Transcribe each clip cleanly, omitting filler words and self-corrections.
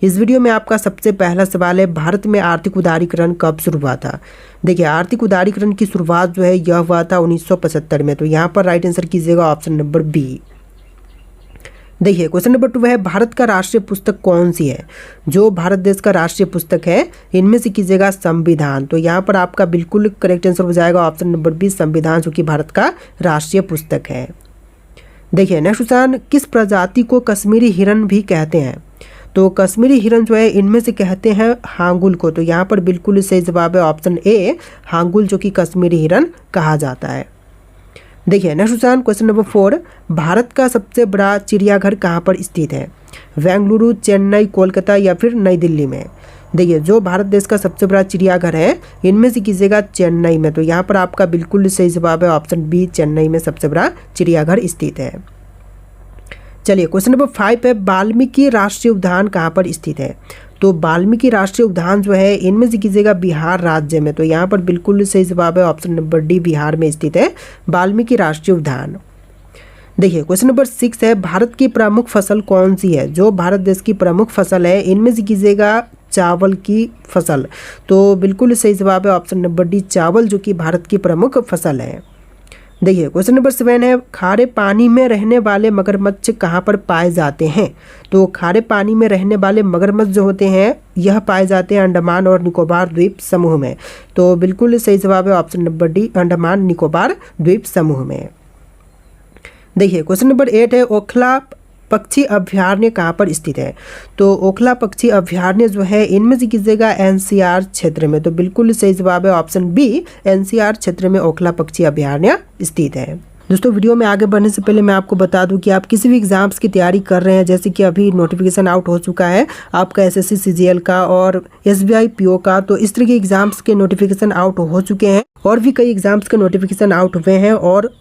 इस वीडियो में आपका सबसे पहला सवाल है, भारत में आर्थिक उदारीकरण कब शुरू हुआ था। देखिए, आर्थिक उदारीकरण की शुरुआत जो है यह हुआ था 1975 में। तो यहाँ पर राइट आंसर कीजिएगा ऑप्शन नंबर बी। देखिए, क्वेश्चन नंबर 2 है, भारत का राष्ट्रीय पुस्तक कौन सी है। जो भारत देश का राष्ट्रीय पुस्तक है इनमें से कीजिएगा संविधान। तो यहाँ पर आपका बिल्कुल करेक्ट आंसर हो जाएगा ऑप्शन नंबर बी, संविधान, जो कि भारत का राष्ट्रीय पुस्तक है। देखिए नेक्स्ट क्वेश्चन, किस प्रजाति को कश्मीरी हिरन भी कहते हैं। तो कश्मीरी हिरन जो है इनमें से कहते हैं हांगुल को। तो यहाँ पर बिल्कुल सही जवाब है ऑप्शन ए, हांगुल, जो कि कश्मीरी हिरन कहा जाता है। देखिए नेक्स्ट क्वेश्चन नंबर 4, भारत का सबसे बड़ा चिड़ियाघर कहाँ पर स्थित है। बेंगलुरु, चेन्नई, कोलकाता या फिर नई दिल्ली में। देखिए, जो भारत देश का सबसे बड़ा चिड़ियाघर है इनमें से कीजिएगा चेन्नई में। तो यहाँ पर आपका बिल्कुल सही जवाब है ऑप्शन बी, चेन्नई में सबसे बड़ा चिड़ियाघर स्थित है। चलिए क्वेश्चन नंबर 5 है, वाल्मीकि राष्ट्रीय उद्यान कहाँ पर स्थित है। तो वाल्मीकि राष्ट्रीय उद्यान जो है इनमें से कीजिएगा बिहार राज्य में। तो यहाँ पर बिल्कुल सही जवाब है ऑप्शन नंबर डी, बिहार में स्थित है वाल्मीकि राष्ट्रीय उद्यान। देखिए क्वेश्चन नंबर 6 है, भारत की प्रमुख फसल कौन सी है। जो भारत देश की प्रमुख फसल है इनमें से कीजिएगा चावल की फसल। तो बिल्कुल सही जवाब है ऑप्शन नंबर डी, चावल, जो कि भारत की प्रमुख फसल है। देखिए क्वेश्चन नंबर 7 है, खारे पानी में रहने वाले मगरमच्छ कहाँ पर पाए जाते हैं। तो खारे पानी में रहने वाले मगरमच्छ जो होते हैं यह पाए जाते हैं अंडमान और निकोबार द्वीप समूह में। तो बिल्कुल सही जवाब है option number D, Andaman Nicobar द्वीप समूह में। देखिए क्वेश्चन नंबर 8 है, ओखला पक्षी अभयारण्य कहाँ पर स्थित है। तो ओखला पक्षी अभयारण्य जो है इनमें से कीजिएगा एनसीआर क्षेत्र में। तो बिल्कुल सही जवाब है ऑप्शन बी, एनसीआर क्षेत्र में ओखला पक्षी अभयारण्य स्थित है। दोस्तों, वीडियो में आगे बढ़ने से पहले मैं आपको बता दूं कि आप किसी भी एग्जाम्स की तैयारी कर रहे हैं, जैसे कि अभी नोटिफिकेशन आउट हो चुका है आपका एसएससी सीजीएल का और एसबीआई पीओ का। तो इस तरह के एग्जाम्स के नोटिफिकेशन आउट हो चुके हैं और भी कई एग्जाम्स के नोटिफिकेशन आउट हुए हैं और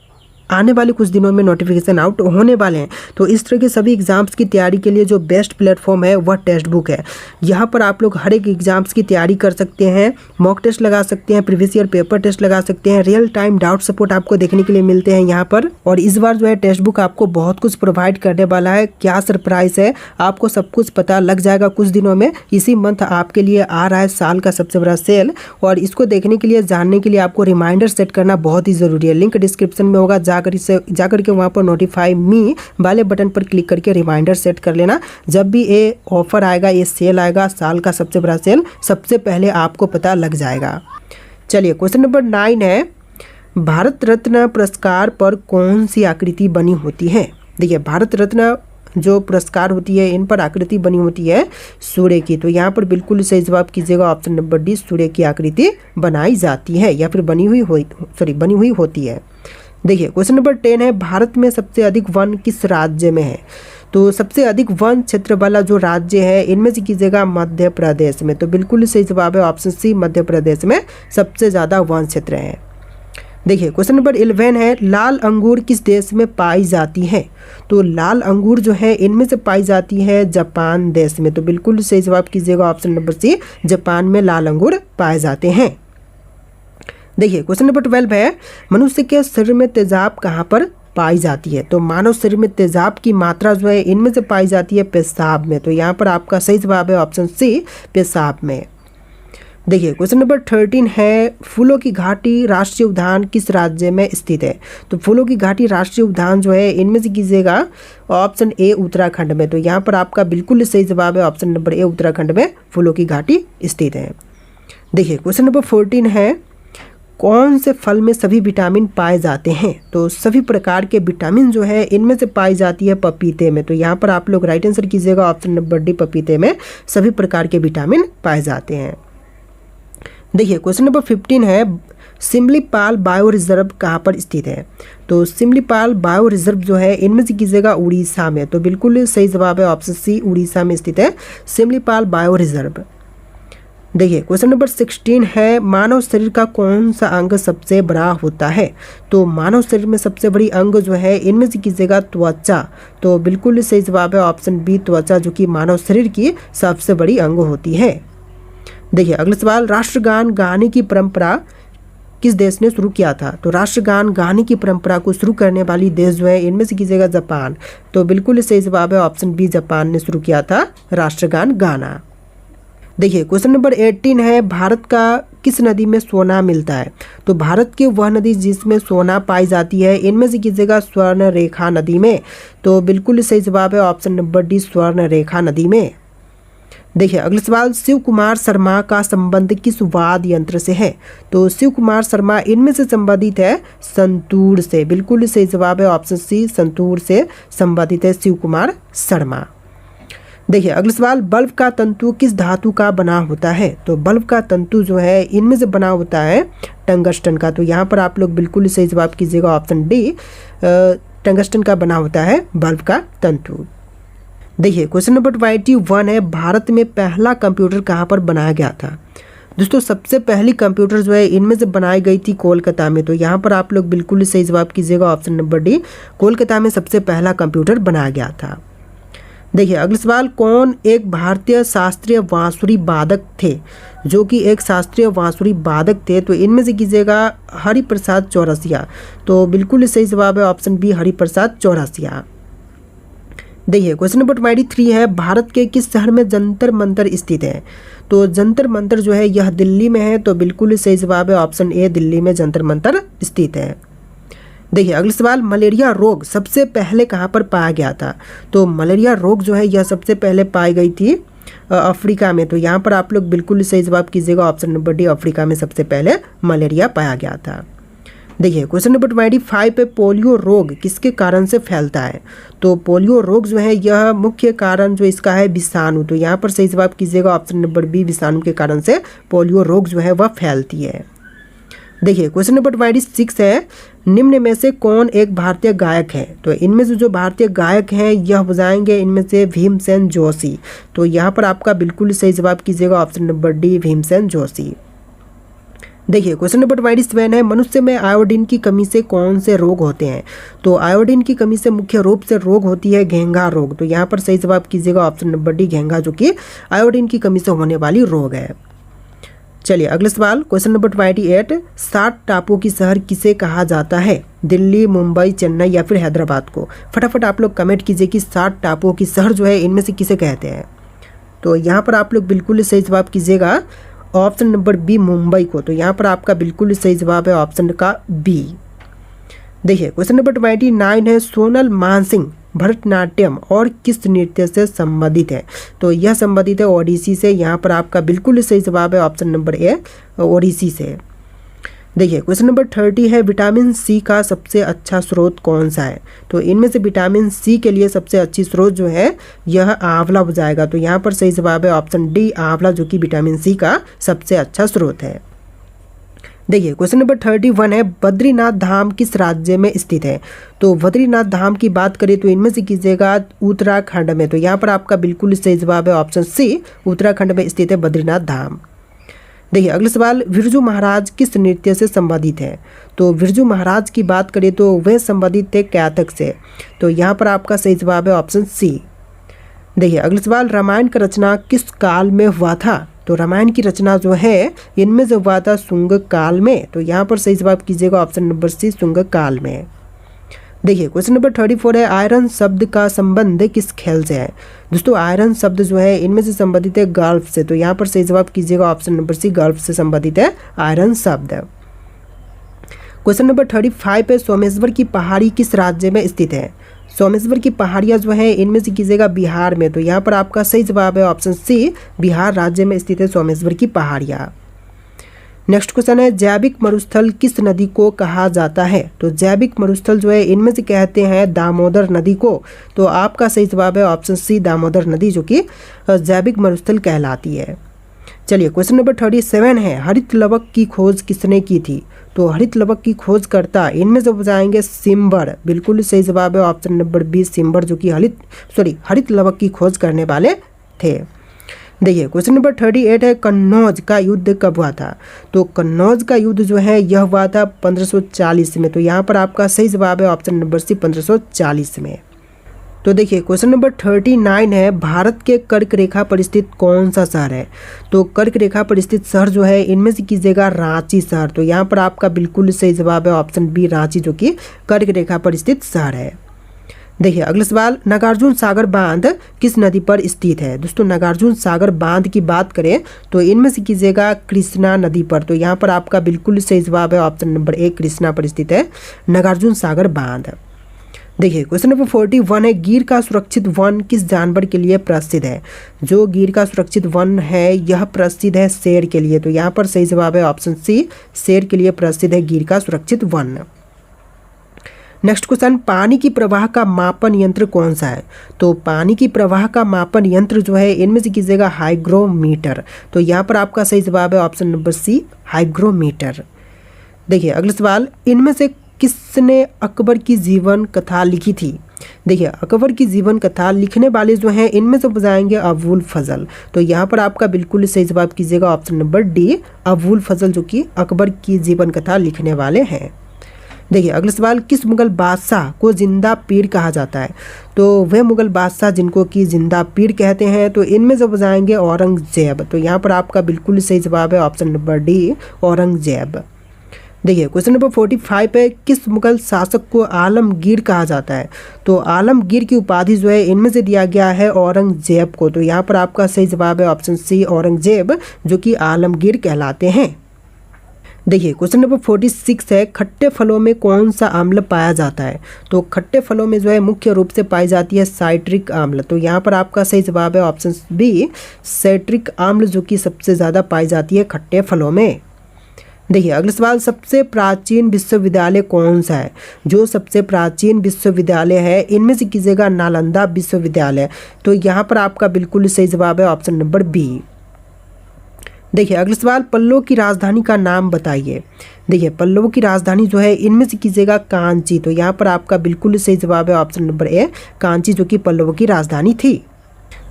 आने वाले कुछ दिनों में नोटिफिकेशन आउट होने वाले हैं। तो इस तरह के सभी एग्जाम्स की तैयारी के लिए जो बेस्ट प्लेटफॉर्म है वह टेक्स्ट बुक है। यहाँ पर आप लोग हर एक एग्जाम्स की तैयारी कर सकते हैं, मॉक टेस्ट लगा सकते हैं, प्रीवियस ईयर पेपर टेस्ट लगा सकते हैं, रियल टाइम डाउट सपोर्ट आपको देखने के लिए मिलते हैं यहाँ पर। और इस बार जो है टेक्स्ट बुक आपको बहुत कुछ प्रोवाइड करने वाला है। क्या सरप्राइज है आपको सब कुछ पता लग जाएगा कुछ दिनों में। इसी मंथ आपके लिए आ रहा है साल का सबसे बड़ा सेल, और इसको देखने के लिए, जानने के लिए आपको रिमाइंडर सेट करना बहुत ही जरूरी है। लिंक डिस्क्रिप्शन में होगा, जाकर के वहाँ पर नोटिफाई मी वाले बटन पर क्लिक करके रिमाइंडर सेट कर लेना। जब भी ये ऑफर आएगा, ये सेल आएगा, साल का सबसे बड़ा सेल, सबसे पहले आपको पता लग जाएगा। चलिए क्वेश्चन नंबर 9 है, भारत रत्न पुरस्कार पर कौन सी आकृति बनी होती है। देखिए, भारत रत्न जो पुरस्कार होती है इन पर आकृति बनी होती है सूर्य की। तो यहाँ पर बिल्कुल सही जवाब कीजिएगा ऑप्शन नंबर डी, सूर्य की आकृति बनाई जाती है या फिर बनी हुई होती है। देखिए क्वेश्चन नंबर 10 है, भारत में सबसे अधिक वन किस राज्य में है। तो सबसे अधिक वन क्षेत्र वाला जो राज्य है इनमें से कीजिएगा मध्य प्रदेश में। तो बिल्कुल सही जवाब है ऑप्शन सी, मध्य प्रदेश में सबसे ज़्यादा वन क्षेत्र है। देखिए क्वेश्चन नंबर 11 है, लाल अंगूर किस देश में पाई जाती है। तो लाल अंगूर जो है इनमें से पाई जाती है जापान देश में। तो बिल्कुल सही जवाब कीजिएगा ऑप्शन नंबर सी, जापान में लाल अंगूर पाए जाते हैं। देखिए क्वेश्चन नंबर 12 है, मनुष्य के शरीर में तेजाब कहाँ पर पाई जाती है। तो मानव शरीर में तेजाब की मात्रा जो है इनमें से पाई जाती है पेशाब में। तो यहाँ पर आपका सही जवाब है ऑप्शन सी, पेशाब में। देखिए क्वेश्चन नंबर 13 है, फूलों की घाटी राष्ट्रीय उद्यान किस राज्य में स्थित है। तो फूलों की घाटी राष्ट्रीय उद्यान जो है इनमें से कीजिएगा ऑप्शन ए, उत्तराखंड में। तो यहाँ पर आपका बिल्कुल सही जवाब है ऑप्शन नंबर ए, उत्तराखंड में फूलों की घाटी स्थित है। देखिए क्वेश्चन नंबर 14 है, कौन से फल में सभी विटामिन पाए जाते हैं। तो सभी प्रकार के विटामिन जो है इनमें से पाई जाती है पपीते में। तो यहाँ पर आप लोग राइट आंसर कीजिएगा ऑप्शन नंबर डी, पपीते में सभी प्रकार के विटामिन पाए जाते हैं। देखिए क्वेश्चन नंबर 15 है, सिमलीपाल बायो रिजर्व कहाँ पर स्थित है। तो सिमलीपाल बायो रिजर्व जो है इनमें से कीजिएगा उड़ीसा में। तो बिल्कुल सही जवाब है ऑप्शन सी, उड़ीसा में स्थित है सिमलीपाल बायो रिजर्व। देखिए क्वेश्चन नंबर 16 है, मानव शरीर का कौन सा अंग सबसे बड़ा होता है। तो मानव शरीर में सबसे बड़ी अंग जो है इनमें से कीजिएगा त्वचा। तो बिल्कुल सही जवाब है ऑप्शन बी, त्वचा, जो कि मानव शरीर की सबसे बड़ी अंग होती है। देखिए अगला सवाल, राष्ट्रगान गाने की परंपरा किस देश ने शुरू किया था? तो राष्ट्रगान गाने की परंपरा को शुरू करने वाली देश जो है इनमें से कीजिएगा जापान। तो बिल्कुल सही जवाब है ऑप्शन बी, जापान ने शुरू किया था राष्ट्रगान गाना। देखिए क्वेश्चन नंबर 18 है, भारत का किस नदी में सोना मिलता है? तो भारत की वह नदी जिसमें सोना पाई जाती है इनमें से कीजिएगा स्वर्ण रेखा नदी में। तो बिल्कुल सही जवाब है ऑप्शन नंबर डी, स्वर्ण रेखा नदी में। देखिए अगला सवाल, शिव कुमार शर्मा का संबंध किस वाद्य यंत्र से है? तो शिव कुमार शर्मा इनमें से संबंधित है संतूर से। बिल्कुल सही जवाब है ऑप्शन सी, संतूर से संबंधित है शिव कुमार शर्मा। देखिए अगला सवाल, बल्ब का तंतु किस धातु का बना होता है? तो बल्ब का तंतु जो है इनमें से बना होता है टंगस्टन का। तो यहाँ पर आप लोग बिल्कुल सही जवाब कीजिएगा ऑप्शन डी, टंगस्टन का बना होता है बल्ब का तंतु। देखिए क्वेश्चन नंबर 21 है, भारत में पहला कंप्यूटर कहाँ पर बनाया गया था? दोस्तों सबसे पहली कंप्यूटर जो है इनमें से बनाई गई थी कोलकाता में। तो यहाँ पर आप लोग बिल्कुल सही जवाब कीजिएगा ऑप्शन नंबर डी, कोलकाता में सबसे पहला कंप्यूटर बनाया गया था। देखिए अगला सवाल, कौन एक भारतीय शास्त्रीय बांसुरी वादक थे जो कि एक शास्त्रीय बांसुरी वादक थे? तो इनमें से कीजिएगा हरिप्रसाद चौरसिया। तो बिल्कुल सही जवाब है ऑप्शन बी, हरिप्रसाद चौरसिया। देखिए क्वेश्चन नंबर 23 है, भारत के किस शहर में जंतर मंतर स्थित है? तो जंतर मंतर जो है यह दिल्ली में है। तो बिल्कुल सही जवाब है ऑप्शन ए, दिल्ली में जंतर मंतर स्थित है। देखिए अगला सवाल, मलेरिया रोग सबसे पहले कहाँ पर पाया गया था? तो मलेरिया रोग जो है यह सबसे पहले पाई गई थी अफ्रीका में। तो यहाँ पर आप लोग बिल्कुल सही जवाब कीजिएगा ऑप्शन नंबर डी, अफ्रीका में सबसे पहले मलेरिया पाया गया था। देखिए क्वेश्चन नंबर 25 पे, पोलियो रोग किसके कारण से फैलता है? तो पोलियो रोग जो है यह मुख्य कारण जो इसका है विषाणु। तो यहाँ पर सही जवाब कीजिएगा ऑप्शन नंबर बी, विषाणु के कारण से पोलियो रोग जो है वह फैलती है। देखिए क्वेश्चन नंबर 26 है, निम्न में से कौन एक भारतीय गायक है? तो इनमें से जो भारतीय गायक हैं यह हो जाएंगे इनमें से भीमसेन जोशी। तो यहाँ पर आपका बिल्कुल सही जवाब कीजिएगा option number D, Bhimsen Joshi. देखिए क्वेश्चन नंबर 27 है, मनुष्य में आयोडीन की कमी से कौन से रोग होते हैं? तो आयोडीन की कमी से मुख्य रूप से रोग होती है घेंघा रोग। तो यहाँ पर सही जवाब कीजिएगा ऑप्शन नंबर डी, घेंघा, जो कि आयोडीन की कमी से होने वाली रोग है। चलिए अगला सवाल, क्वेश्चन नंबर 28, 60 टापुओं की शहर किसे कहा जाता है? दिल्ली, मुंबई, चेन्नई या फिर हैदराबाद को? फटाफट आप लोग कमेंट कीजिए कि 60 टापुओं की शहर जो है इनमें से किसे कहते हैं। तो यहाँ पर आप लोग बिल्कुल सही जवाब कीजिएगा ऑप्शन नंबर बी, मुंबई को। तो यहाँ पर आपका बिल्कुल सही जवाब है ऑप्शन का बी। देखिए क्वेश्चन नंबर 29 है, सोनल मानसिंह भरतनाट्यम और किस नृत्य से संबंधित है? तो यह संबंधित है ओडिसी से। यहाँ पर आपका बिल्कुल सही जवाब है ऑप्शन नंबर ए, ओडिसी से। देखिए क्वेश्चन नंबर 30 है, विटामिन सी का सबसे अच्छा स्रोत कौन सा है? तो इनमें से विटामिन सी के लिए सबसे अच्छी स्रोत जो है यह आंवला हो जाएगा। तो यहाँ पर सही जवाब है ऑप्शन डी, आंवला, जो कि विटामिन सी का सबसे अच्छा स्रोत है। देखिए क्वेश्चन नंबर 31 है, बद्रीनाथ धाम किस राज्य में स्थित है? तो बद्रीनाथ धाम की बात करें तो इनमें से कीजिएगा उत्तराखंड में। तो यहाँ पर आपका बिल्कुल सही जवाब है ऑप्शन सी, उत्तराखंड में स्थित है बद्रीनाथ धाम। देखिए अगला सवाल, बिरजू महाराज किस नृत्य से संबंधित है? तो बिरजू महाराज की बात करें तो वह संबंधित थे कथक से। तो यहाँ पर आपका सही जवाब है ऑप्शन सी। देखिए अगला सवाल, रामायण का रचना किस काल में हुआ था? तो रामायण की रचना जो है इनमें से हुआ था शुंग काल में। तो यहाँ पर सही जवाब कीजिएगा ऑप्शन नंबर सी, शुंग काल में। देखिए क्वेश्चन नंबर 34 है, आयरन शब्द का संबंध किस खेल से है? दोस्तों आयरन शब्द जो है इनमें से संबंधित है गल्फ से। तो यहाँ पर सही जवाब कीजिएगा ऑप्शन नंबर सी, गल्फ से संबंधित है आयरन शब्द। क्वेश्चन नंबर 35 है, सोमेश्वर की पहाड़ी किस राज्य में स्थित है? सोमेश्वर की पहाड़ियाँ जो है इनमें से कीजिएगा बिहार में। तो यहाँ पर आपका सही जवाब है ऑप्शन सी, बिहार राज्य में स्थित है सोमेश्वर की पहाड़ियाँ। नेक्स्ट क्वेश्चन है, जैविक मरुस्थल किस नदी को कहा जाता है? तो जैविक मरुस्थल जो है इनमें से कहते हैं दामोदर नदी को। तो आपका सही जवाब है ऑप्शन सी, दामोदर नदी, जो कि जैविक मरुस्थल कहलाती है। चलिए क्वेश्चन नंबर 37 है, हरित लवक की खोज किसने की थी? तो हरित लवक की खोजकर्ता इनमें से हो जाएंगे सिम्बर। बिल्कुल सही जवाब है ऑप्शन नंबर बी, सिम्बर, जो कि हरित लवक की खोज करने वाले थे। देखिए क्वेश्चन नंबर 38 है, कन्नौज का युद्ध कब हुआ था? तो कन्नौज का युद्ध जो है यह हुआ था 1540 में। तो यहाँ पर आपका सही जवाब है ऑप्शन नंबर सी, 1540 में। तो देखिए क्वेश्चन नंबर 39 है, भारत के कर्क रेखा पर स्थित कौन सा शहर है? तो कर्क रेखा पर स्थित शहर जो है इनमें से कीजिएगा रांची शहर। तो यहाँ पर आपका बिल्कुल सही जवाब है ऑप्शन बी रांची, जो कि कर्क रेखा पर स्थित शहर है। देखिए अगला सवाल, नागार्जुन सागर बांध किस नदी पर स्थित है? दोस्तों नागार्जुन सागर बांध की बात करें तो इनमें से कीजिएगा कृष्णा नदी पर। तो यहाँ पर आपका बिल्कुल सही जवाब है ऑप्शन नंबर ए कृष्णा पर स्थित है नागार्जुन सागर बांध। देखिए क्वेश्चन नंबर 41 है, गिर का सुरक्षित वन किस जानवर के लिए प्रसिद्ध है? जो गिर का सुरक्षित वन है यह प्रसिद्ध है शेर के लिए। तो यहाँ पर सही जवाब है ऑप्शन सी शेर के लिए प्रसिद्ध है गिर का सुरक्षित वन। नेक्स्ट क्वेश्चन, पानी की प्रवाह का मापन यंत्र कौन सा है? तो पानी की प्रवाह का मापन यंत्र जो है इनमें से कीजिएगा हाइग्रोमीटर। तो यहाँ पर आपका सही जवाब है ऑप्शन नंबर सी हाइग्रोमीटर। देखिए अगला सवाल, इनमें से किसने अकबर की जीवन कथा लिखी थी? देखिए अकबर की जीवन कथा लिखने वाले जो हैं इनमें से बताएंगे अबुल फजल। तो यहाँ पर आपका बिल्कुल सही जवाब कीजिएगा ऑप्शन नंबर डी अबुल फजल, जो कि अकबर की जीवन कथा लिखने वाले हैं। देखिए अगला सवाल, किस मुगल बादशाह को जिंदा पीर कहा जाता है? तो वह मुगल बादशाह जिनको कि जिंदा पीर कहते हैं तो इनमें से बताएंगे औरंगजेब। तो यहाँ पर आपका बिल्कुल सही जवाब है ऑप्शन नंबर डी औरंगजेब। देखिए क्वेश्चन नंबर 45 है, किस मुगल शासक को आलमगीर कहा जाता है? तो आलमगीर की उपाधि जो है इनमें से दिया गया है औरंगजेब को। तो यहाँ पर आपका सही जवाब है ऑप्शन सी औरंगजेब, जो कि आलमगीर कहलाते हैं। देखिए क्वेश्चन नंबर 46 है, खट्टे फलों में कौन सा अम्ल पाया जाता है? तो खट्टे फलों में जो है मुख्य रूप से पाई जाती है साइट्रिक अम्ल। तो यहाँ पर आपका सही जवाब है ऑप्शन बी साइट्रिक अम्ल, जो कि सबसे ज़्यादा पाई जाती है खट्टे फलों में। देखिए अगला सवाल, सबसे प्राचीन विश्वविद्यालय कौन सा है? जो सबसे प्राचीन विश्वविद्यालय है इनमें से कीजिएगा नालंदा विश्वविद्यालय। तो यहाँ पर आपका बिल्कुल सही जवाब है ऑप्शन नंबर बी। देखिए अगला सवाल, पल्लव की राजधानी का नाम बताइए। देखिए पल्लव की राजधानी जो है इनमें से कीजिएगा कांची। तो यहाँ पर आपका बिल्कुल सही जवाब है ऑप्शन नंबर ए कांची, जो कि पल्लव की राजधानी थी।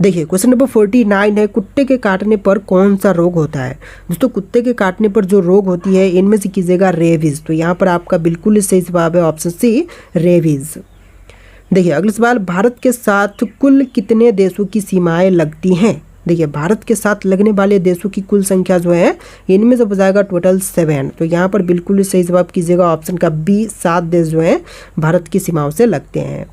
देखिए क्वेश्चन नंबर 49 है, कुत्ते के काटने पर कौन सा रोग होता है? दोस्तों कुत्ते के काटने पर जो रोग होती है इनमें से कीजिएगा रेबीज। तो यहाँ पर आपका बिल्कुल सही जवाब है ऑप्शन सी रेबीज। देखिए अगला सवाल, भारत के साथ कुल कितने देशों की सीमाएं लगती हैं? देखिए भारत के साथ लगने वाले देशों की कुल संख्या जो है इनमें से बजाएगा टोटल 7। तो यहाँ पर बिल्कुल सही जवाब कीजिएगा ऑप्शन का बी 7 देश जो हैं भारत की सीमाओं से लगते हैं।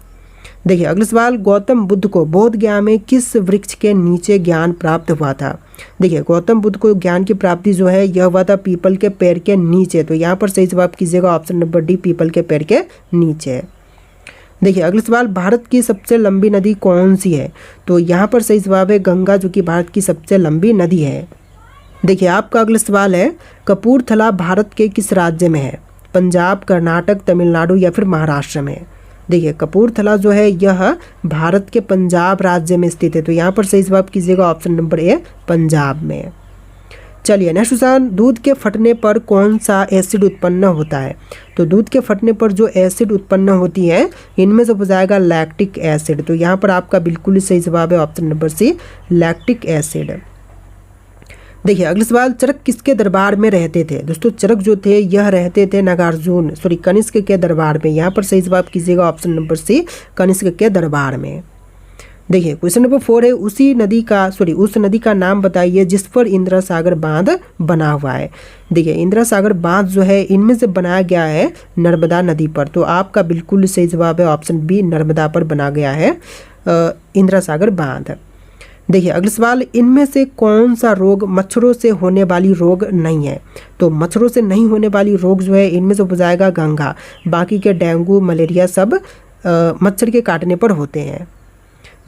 देखिए अगला सवाल, गौतम बुद्ध को बोध गया में किस वृक्ष के नीचे ज्ञान प्राप्त हुआ था? देखिए गौतम बुद्ध को ज्ञान की प्राप्ति जो है यह हुआ था पीपल के पेड़ के नीचे। तो यहाँ पर सही जवाब कीजिएगा ऑप्शन नंबर डी पीपल के पेड़ के नीचे। देखिए अगला सवाल, भारत की सबसे लंबी नदी कौन सी है? तो यहाँ पर सही जवाब है गंगा, जो कि भारत की सबसे लंबी नदी है। देखिए आपका अगला सवाल है, कपूरथला भारत के किस राज्य में है? पंजाब, कर्नाटक, तमिलनाडु या फिर महाराष्ट्र में? देखिए कपूरथला जो है यह भारत के पंजाब राज्य में स्थित है। तो यहाँ पर सही जवाब कीजिएगा ऑप्शन नंबर ए पंजाब में। चलिए नेक्स्ट क्वेश्चन, दूध के फटने पर कौन सा एसिड उत्पन्न होता है? तो दूध के फटने पर जो एसिड उत्पन्न होती है इनमें से बजाएगा लैक्टिक एसिड। तो यहाँ पर आपका बिल्कुल सही जवाब है option number C lactic acid. देखिए अगला सवाल, चरक किसके दरबार में रहते थे? दोस्तों चरक जो थे यह रहते थे कनिष्क के दरबार में। यहाँ पर सही जवाब कीजिएगा ऑप्शन नंबर सी कनिष्क के दरबार में। देखिए क्वेश्चन नंबर 4 है, उस नदी का नाम बताइए जिस पर इंदिरा सागर बांध बना हुआ है। देखिए इंदिरा सागर बांध जो है इनमें से बनाया गया है नर्मदा नदी पर। तो आपका बिल्कुल सही जवाब है ऑप्शन बी नर्मदा पर बना गया है इंदिरा सागर बांध। देखिए अगला सवाल, इनमें से कौन सा रोग मच्छरों से होने वाली रोग नहीं है? तो मच्छरों से नहीं होने वाली रोग जो है इनमें से बजाएगा गंगा, बाकी के डेंगू मलेरिया सब मच्छर के काटने पर होते हैं।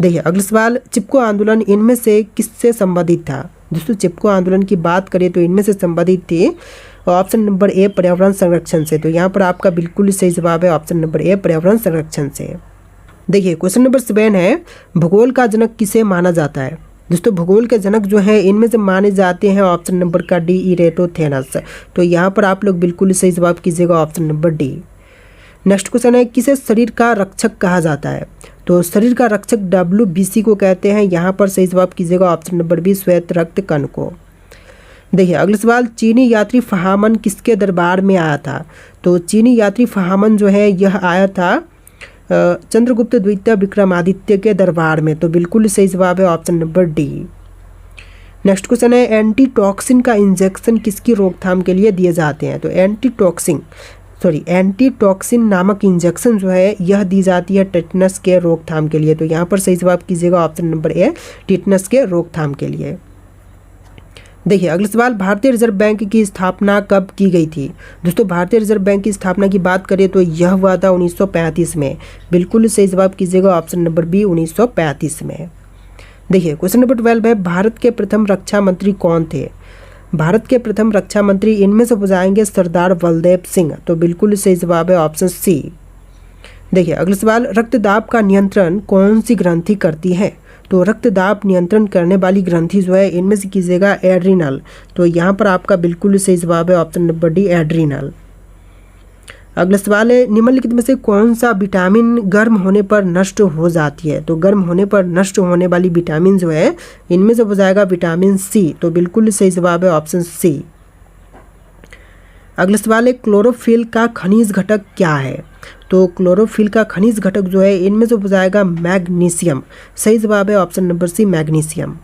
देखिए अगला सवाल, चिपको आंदोलन इनमें से किससे संबंधित था? दोस्तों चिपको आंदोलन की बात करें तो इनमें से संबंधित थी ऑप्शन नंबर ए पर्यावरण संरक्षण से। तो यहाँ पर आपका बिल्कुल सही जवाब है ऑप्शन नंबर ए पर्यावरण संरक्षण से। देखिए क्वेश्चन नंबर 7 है, भूगोल का जनक किसे माना जाता है? दोस्तों भूगोल के जनक जो है इनमें से माने जाते हैं ऑप्शन नंबर का डी इरेटोथेनस। तो यहाँ पर आप लोग बिल्कुल सही जवाब कीजिएगा option number D. Next question है, किसे शरीर का रक्षक कहा जाता है? तो शरीर का रक्षक WBC को कहते हैं। यहाँ पर सही जवाब कीजिएगा ऑप्शन नंबर बी श्वेत रक्त कण को। देखिए अगला सवाल, चीनी यात्री फहामन किसके दरबार में आया था? तो चीनी यात्री फहामन जो है यह आया था चंद्रगुप्त द्वितीय विक्रमादित्य के दरबार में। तो बिल्कुल सही जवाब है option number D. Next question है एंटीटॉक्सिन का इंजेक्शन किसकी रोकथाम के लिए दिए जाते हैं। तो एंटीटॉक्सिन नामक इंजेक्शन जो है यह दी जाती है टेटनस के रोकथाम के लिए। तो यहाँ पर सही जवाब कीजिएगा ऑप्शन नंबर ए, टेटनस के रोकथाम के लिए। देखिए अगला सवाल, भारतीय रिजर्व बैंक की स्थापना कब की गई थी। दोस्तों भारतीय रिजर्व बैंक की स्थापना की बात करें तो यह हुआ था 1935 में। बिल्कुल सही जवाब कीजिएगा ऑप्शन नंबर बी, 1935 में। देखिए क्वेश्चन नंबर 12 है, भारत के प्रथम रक्षा मंत्री कौन थे। भारत के प्रथम रक्षा मंत्री इनमें से हो जाएंगे सरदार बलदेव सिंह। तो बिल्कुल सही जवाब है ऑप्शन सी। देखिए अगला सवाल, रक्तदाब का नियंत्रण कौन सी ग्रंथि करती है। तो रक्तदाब नियंत्रण करने वाली ग्रंथि जो है इनमें से कीजिएगा एड्रिनल। तो यहाँ पर आपका बिल्कुल सही जवाब है ऑप्शन नंबर डी, एड्रिनल। अगला सवाल है, निम्नलिखित में से कौन सा विटामिन गर्म होने पर नष्ट हो जाती है। तो गर्म होने पर नष्ट होने वाली विटामिन जो है इनमें से हो जाएगा विटामिन सी। तो बिल्कुल सही जवाब है ऑप्शन सी। अगला सवाल है, क्लोरोफिल का खनिज घटक क्या है। तो क्लोरोफिल का खनिज घटक जो है इनमें से हो जाएगा मैग्नीशियम। सही जवाब है ऑप्शन नंबर सी, मैग्नीशियम।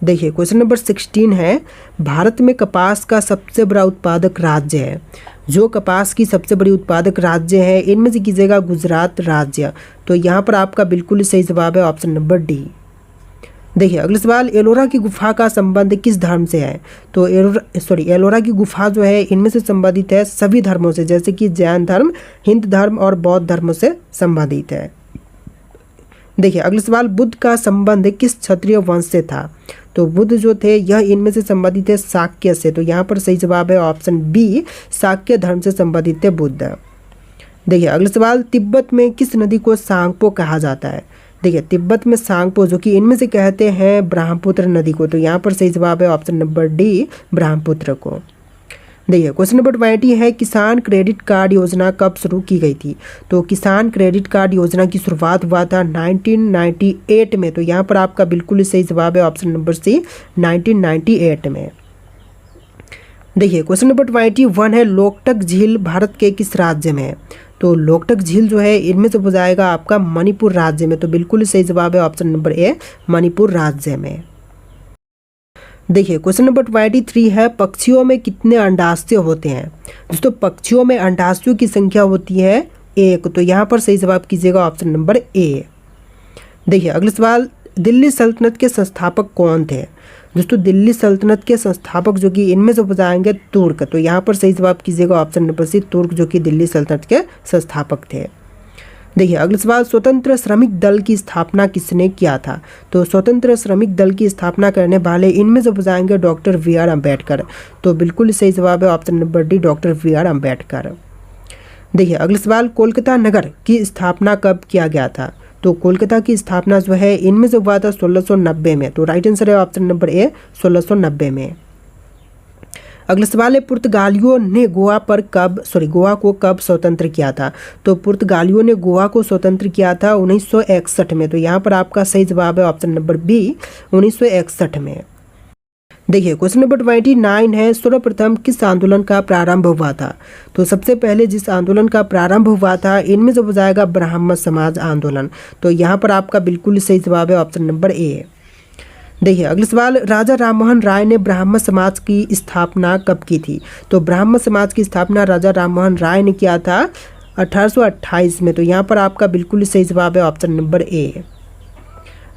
देखिए क्वेश्चन नंबर 16 है, भारत में कपास का सबसे बड़ा उत्पादक राज्य है। जो कपास की सबसे बड़ी उत्पादक राज्य है इनमें से कीजिएगा गुजरात राज्य। तो यहाँ पर आपका बिल्कुल सही जवाब है ऑप्शन नंबर डी। देखिए अगला सवाल, एलोरा की गुफा का संबंध किस धर्म से है। तो एलोरा की गुफा जो है इनमें से संबंधित है सभी धर्मों से, जैसे कि जैन धर्म, हिंदू धर्म और बौद्ध धर्मों से संबंधित है। देखिए अगला सवाल, बुद्ध का संबंध किस क्षत्रिय वंश से था। तो बुद्ध जो थे यह इनमें से संबंधित है शाक्य से। तो यहाँ पर सही जवाब है ऑप्शन बी, शाक्य धर्म से संबंधित है बुद्ध। देखिए अगला सवाल, तिब्बत में किस नदी को सांगपो कहा जाता है। देखिए तिब्बत में सांगपो जो कि इनमें से कहते हैं ब्रह्मपुत्र नदी को। तो यहाँ पर सही जवाब है ऑप्शन नंबर डी, ब्रह्मपुत्र को। देखिए क्वेश्चन नंबर 20 है, किसान क्रेडिट कार्ड योजना कब शुरू की गई थी। तो किसान क्रेडिट कार्ड योजना की शुरुआत हुआ था 1998 में। तो यहाँ पर आपका बिल्कुल सही जवाब है ऑप्शन नंबर सी, 1998 में। देखिए क्वेश्चन नंबर 21 है, लोकटक झील भारत के किस राज्य में है। तो लोकटक झील जो है इनमें से हो जाएगा आपका मणिपुर राज्य में। तो बिल्कुल सही जवाब है ऑप्शन नंबर ए, मणिपुर राज्य में। देखिए क्वेश्चन नंबर 23 है, पक्षियों में कितने अंडाशय होते हैं। दोस्तों पक्षियों में अंडाशयों की संख्या होती है 1। तो यहाँ पर सही जवाब कीजिएगा ऑप्शन नंबर ए। देखिए अगला सवाल, दिल्ली सल्तनत के संस्थापक कौन थे। दोस्तों दिल्ली सल्तनत के संस्थापक जो कि इनमें से हो जाएंगे तुर्क। तो यहाँ पर सही जवाब कीजिएगा ऑप्शन नंबर सी, तुर्क जो कि दिल्ली सल्तनत के संस्थापक थे। देखिए अगला सवाल, स्वतंत्र श्रमिक दल की स्थापना किसने किया था। तो स्वतंत्र श्रमिक दल की स्थापना करने वाले इनमें से हो जाएंगे डॉक्टर बी आर अम्बेडकर। तो बिल्कुल सही जवाब है option number D, doctor B R Ambedkar. देखिए अगला सवाल, कोलकाता नगर की स्थापना कब किया गया था। तो कोलकाता की स्थापना जो है इनमें से हुआ था 1690 में। तो राइट आंसर है ऑप्शन नंबर ए, 1690 में। अगला सवाल है, पुर्तगालियों ने गोवा को कब स्वतंत्र किया था। तो पुर्तगालियों ने गोवा को स्वतंत्र किया था 1961 में। तो यहाँ पर आपका सही जवाब है ऑप्शन नंबर बी, 1961 में। देखिए क्वेश्चन नंबर 29 है, सर्वप्रथम किस आंदोलन का प्रारंभ हुआ था। तो सबसे पहले जिस आंदोलन का प्रारंभ हुआ था इनमें से हो जाएगा ब्राह्मण समाज आंदोलन। तो यहाँ पर आपका बिल्कुल सही जवाब है ऑप्शन नंबर ए। देखिए अगला सवाल, राजा राममोहन राय ने ब्राह्मण समाज की स्थापना कब की थी। तो ब्राह्मण समाज की स्थापना राजा राममोहन राय ने किया था 1828 में। तो यहाँ पर आपका बिल्कुल सही जवाब है ऑप्शन नंबर ए।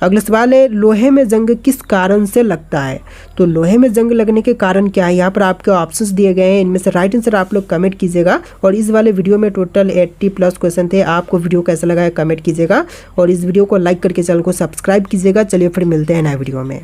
अगला सवाल है, लोहे में जंग किस कारण से लगता है। तो लोहे में जंग लगने के कारण क्या है, यहाँ पर आपके ऑप्शंस दिए गए हैं। इनमें से राइट आंसर आप लोग कमेंट कीजिएगा। और इस वाले वीडियो में टोटल 80+ क्वेश्चन थे। आपको वीडियो कैसा लगा है कमेंट कीजिएगा और इस वीडियो को लाइक करके चैनल को सब्सक्राइब कीजिएगा। चलिए फिर मिलते हैं नए वीडियो में।